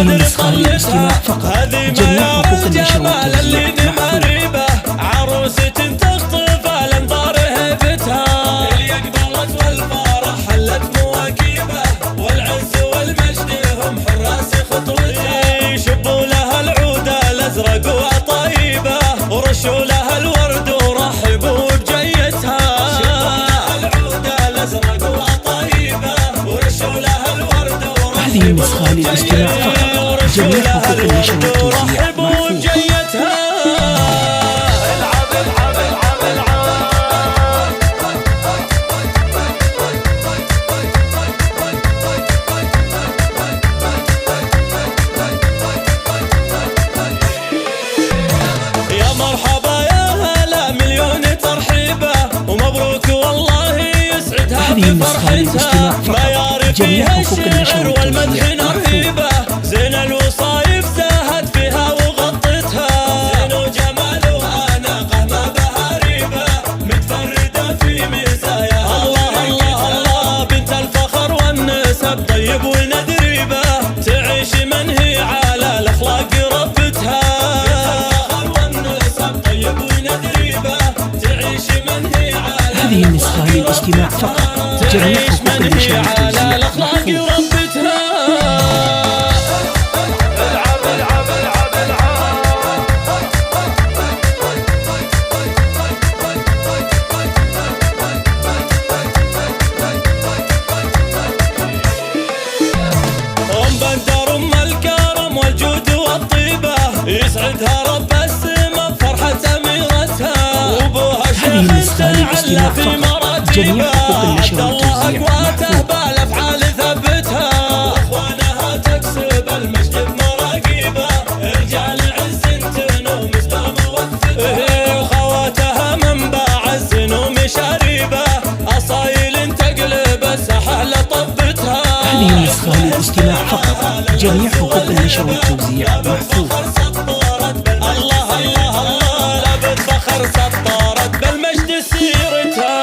النسخة للاستماع فقط. جميع حقوق النشر والتوزيع محفوظة. عروسة تخطف الانظار هيبتها، اللي اقبلت والفرح حلت مواكبه، والعز والمجد هم حراس خطوتها. شبوا لها العود الازرق وطيبه، ورشوا لها الورد ورحبوا بجيتها. شبوا لها العود الازرق وطيبه، ورشوا لها الورد ورحبوا هذه النسخة للاستماع فقط. جميع حقوق النشر والتوزيع محفوظة. هذه النسخة للاستماع فقط. جميع حقوق النشر والتوزيع محفوظة. زين الوصايف زاهت فيها وغطتها، زين وجمالها ناقة ما بها ريبة، متفردة في مزاياها. الله الله الله بنت الفخر والنسب طيب وندريبة، تعيش من هي على الاخلاق ربتها. بنت الفخر والنسب طيب وندريبة، تعيش من هي على هذه النسخة للاستماع فقط. جميع حقوق النشر والتوزيع محفوظة. بندر ام الكرم والجود والطيبه، يسعدها رب السما بفرحه اميرتها، وابوها شيخ تعلى في مراتبه، عبد الله اقواته بالافعال ثبتها، واخوانها تكسب المجد بمراقبه، رجال عز تنوم اسلام وقفتها، وخواتها منبع الزنوم شريبه، اصايل تقلب الساحه لطبتها. هذه النسخة للاستماع فقط. جميع حقوق النشر والتوزيع محفوظة. الله الله الله لابد فخر سطرت بالمجد سيرتها.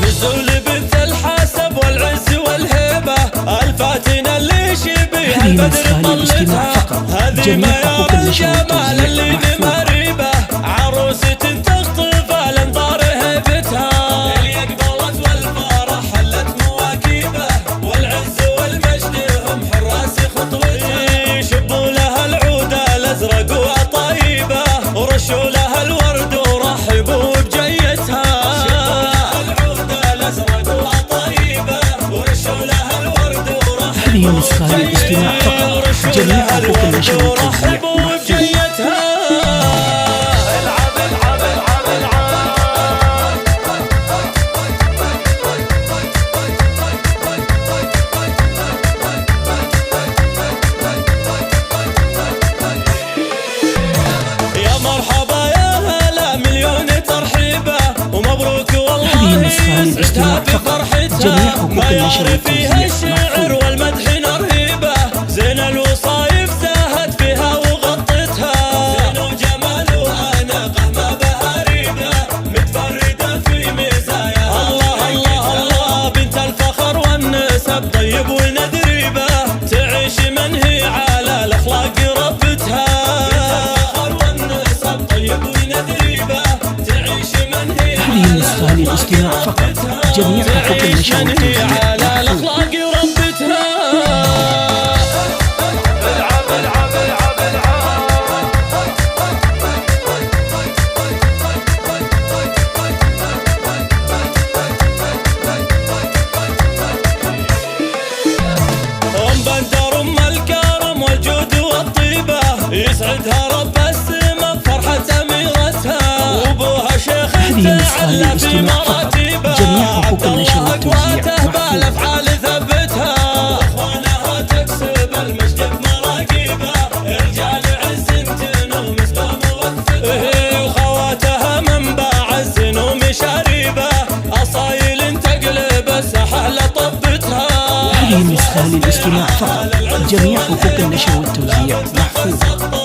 فزول بنت الحسب والعز والهيبة، الفاتنة اللي شبيها البدر طلتها، هذه ما يرى الجمال اللي بمريبة، عروسة تخطف الانظار هيبتها، اللي اقبلت والفرح حلت مواكبه، والعز والمجد هم حراس خطوتها. شبوا لها العود الازرق وطيبه، ورشوا لها الورد ورحبوا بجيتها. هذه النسخة للاستماع فقط. جميع حقوق النشر والتوزيع محفوظة. يا مرحبا يا هلا مليون ترحيبه، ومبروك والله هذه النسخة للاستماع فقط. جميع حقوق النشر والتوزيع الشعر والمدح نرهيبه، زين الوصايف زاهت فيها وغطتها، زين وجمالها ناقه ما بها ريبه، متفرده في مزاياها. الله الله الله بنت الفخر والنسب طيب وندريبه، تعيش من هي على الاخلاق ربتها. بنت الفخر والنسب طيب وندريبه، تعيش من هي هذه النسخة للاستماع فقط. جميع حقوق النشر والتوزيع محفوظة. بندر ام الكرم والجود والطيبه، يسعدها رب السما بفرحه اميرتها، وابوها شيخ تعلى في مراتبه، جميع حقوق النشر والتوزيع بالافعال ثبتها، واخوانها تكسب المجد بمراقبه، رجال عز تنوم اسلام وقفتها، وخواتها منبع الزنوم شريبه، اصايل تقلب الساحه لطبتها. هذه النسخة للاستماع فقط. جميع حقوق النشر النشر والتوزيع محفوظ.